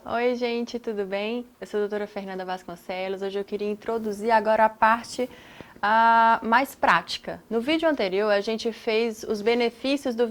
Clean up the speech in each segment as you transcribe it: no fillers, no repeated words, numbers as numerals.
Oi, gente, tudo bem? Eu sou a doutora Fernanda Vasconcelos. Hoje eu queria introduzir agora a parte mais prática. No vídeo anterior, a gente fez os benefícios do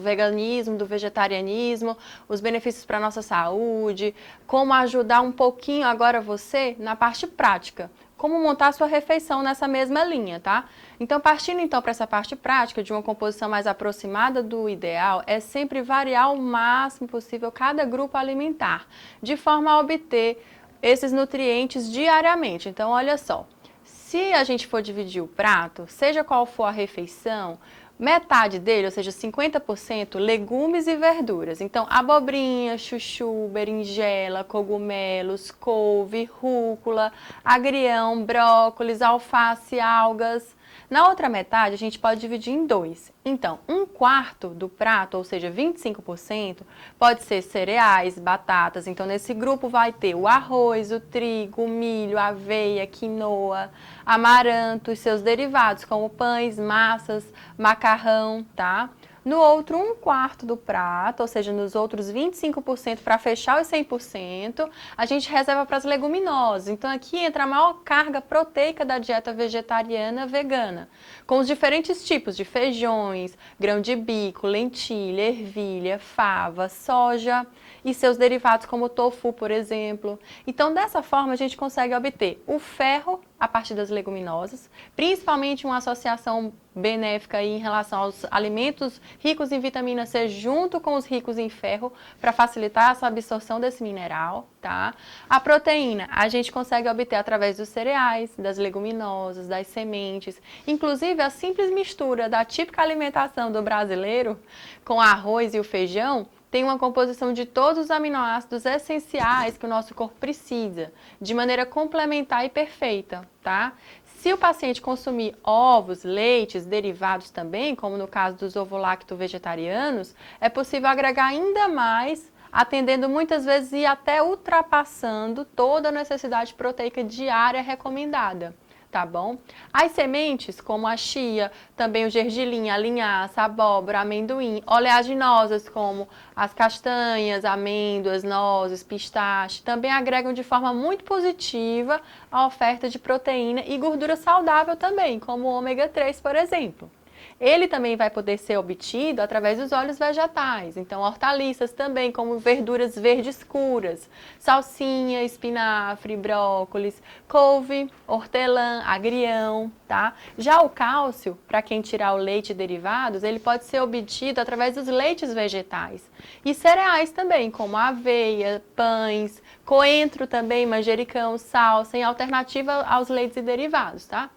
veganismo, do vegetarianismo, os benefícios para a nossa saúde, como ajudar um pouquinho agora você na parte prática. Como montar a sua refeição nessa mesma linha, tá? Então, partindo então para essa parte prática de uma composição mais aproximada do ideal, é sempre variar o máximo possível cada grupo alimentar, de forma a obter esses nutrientes diariamente. Então, olha só, se a gente for dividir o prato, seja qual for a refeição, metade dele, ou seja, 50%, legumes e verduras. Então, abobrinha, chuchu, berinjela, cogumelos, couve, rúcula, agrião, brócolis, alface, algas. Na outra metade, a gente pode dividir em dois. Então, um quarto do prato, ou seja, 25%, pode ser cereais, batatas. Então, nesse grupo vai ter o arroz, o trigo, o milho, a aveia, quinoa, amaranto e seus derivados, como pães, massas, macarrão, tá? No outro, um quarto do prato, ou seja, nos outros 25% para fechar os 100%, a gente reserva para as leguminosas. Então, aqui entra a maior carga proteica da dieta vegetariana vegana, com os diferentes tipos de feijões, grão de bico, lentilha, ervilha, fava, soja e seus derivados como o tofu, por exemplo. Então, dessa forma, a gente consegue obter o ferro a partir das leguminosas, principalmente uma associação benéfica aí em relação aos alimentos ricos em vitamina C junto com os ricos em ferro para facilitar essa absorção desse mineral, tá? A proteína a gente consegue obter através dos cereais, das leguminosas, das sementes, inclusive a simples mistura da típica alimentação do brasileiro com arroz e o feijão tem uma composição de todos os aminoácidos essenciais que o nosso corpo precisa, de maneira complementar e perfeita, tá? Se o paciente consumir ovos, leites, derivados também, como no caso dos ovo-lacto-vegetarianos, é possível agregar ainda mais, atendendo muitas vezes e até ultrapassando toda a necessidade proteica diária recomendada. Tá bom? As sementes, como a chia, também o gergelim, a linhaça, a abóbora, amendoim, oleaginosas, como as castanhas, amêndoas, nozes, pistache, também agregam de forma muito positiva a oferta de proteína e gordura saudável também, como o ômega 3, por exemplo. Ele também vai poder ser obtido através dos óleos vegetais, então hortaliças também, como verduras verdes escuras, salsinha, espinafre, brócolis, couve, hortelã, agrião, tá? Já o cálcio, para quem tirar o leite e derivados, ele pode ser obtido através dos leites vegetais. E cereais também, como aveia, pães, coentro também, manjericão, salsa, em alternativa aos leites e derivados, tá?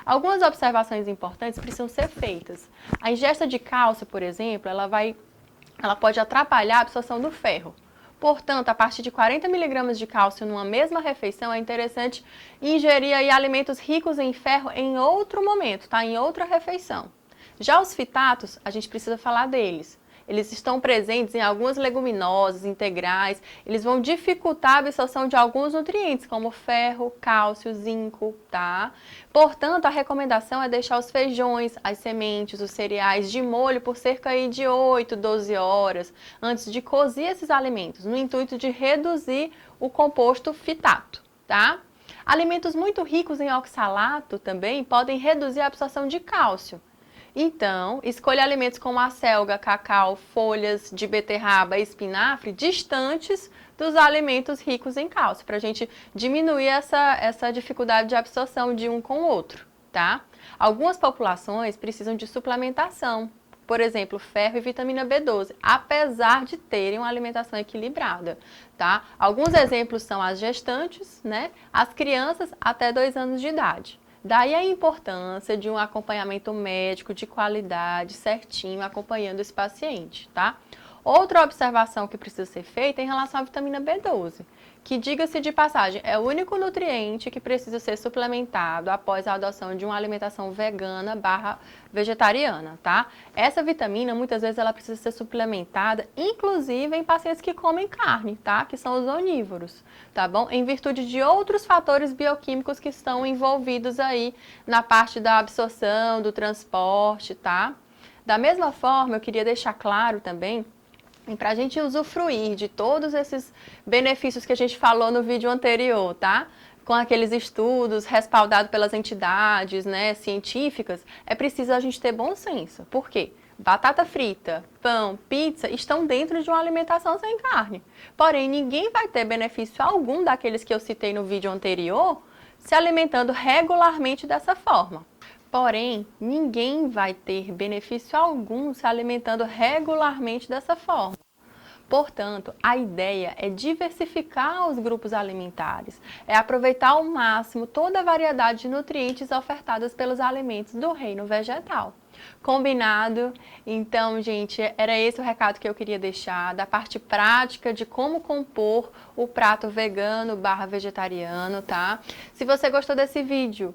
Algumas observações importantes precisam ser feitas. A ingesta de cálcio, por exemplo, ela pode atrapalhar a absorção do ferro. Portanto, a partir de 40 mg de cálcio numa mesma refeição, é interessante ingerir aí alimentos ricos em ferro em outro momento, tá? Em outra refeição. Já os fitatos, a gente precisa falar deles. Eles estão presentes em algumas leguminosas, integrais, eles vão dificultar a absorção de alguns nutrientes, como ferro, cálcio, zinco, tá? Portanto, a recomendação é deixar os feijões, as sementes, os cereais de molho por cerca aí de 8, 12 horas antes de cozer esses alimentos, no intuito de reduzir o composto fitato, tá? Alimentos muito ricos em oxalato também podem reduzir a absorção de cálcio. Então, escolha alimentos como a selga, cacau, folhas de beterraba e espinafre distantes dos alimentos ricos em cálcio, para a gente diminuir essa dificuldade de absorção de um com o outro, tá? Algumas populações precisam de suplementação, por exemplo, ferro e vitamina B12, apesar de terem uma alimentação equilibrada, tá? Alguns exemplos são as gestantes, né? As crianças até 2 anos de idade. Daí a importância de um acompanhamento médico de qualidade, certinho, acompanhando esse paciente, tá? Outra observação que precisa ser feita é em relação à vitamina B12, que, diga-se de passagem, é o único nutriente que precisa ser suplementado após a adoção de uma alimentação vegana / vegetariana, tá? Essa vitamina, muitas vezes, ela precisa ser suplementada, inclusive em pacientes que comem carne, tá? Que são os onívoros, tá bom? Em virtude de outros fatores bioquímicos que estão envolvidos aí na parte da absorção, do transporte, tá? Da mesma forma, eu queria deixar claro também E para a gente usufruir de todos esses benefícios que a gente falou no vídeo anterior, tá? Com aqueles estudos respaldados pelas entidades, né, científicas, é preciso a gente ter bom senso. Por quê? Batata frita, pão, pizza estão dentro de uma alimentação sem carne. Porém, ninguém vai ter benefício algum daqueles que eu citei no vídeo anterior se alimentando regularmente dessa forma. Porém, ninguém vai ter benefício algum se alimentando regularmente dessa forma. Portanto, a ideia é diversificar os grupos alimentares, é aproveitar ao máximo toda a variedade de nutrientes ofertadas pelos alimentos do reino vegetal. Combinado? Então, gente, era esse o recado que eu queria deixar da parte prática de como compor o prato vegano/vegetariano, tá? Se você gostou desse vídeo,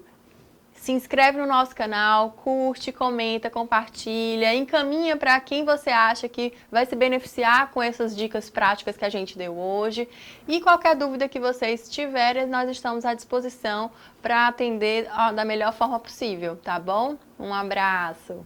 se inscreve no nosso canal, curte, comenta, compartilha, encaminha para quem você acha que vai se beneficiar com essas dicas práticas que a gente deu hoje. E qualquer dúvida que vocês tiverem, nós estamos à disposição para atender da melhor forma possível, tá bom? Um abraço!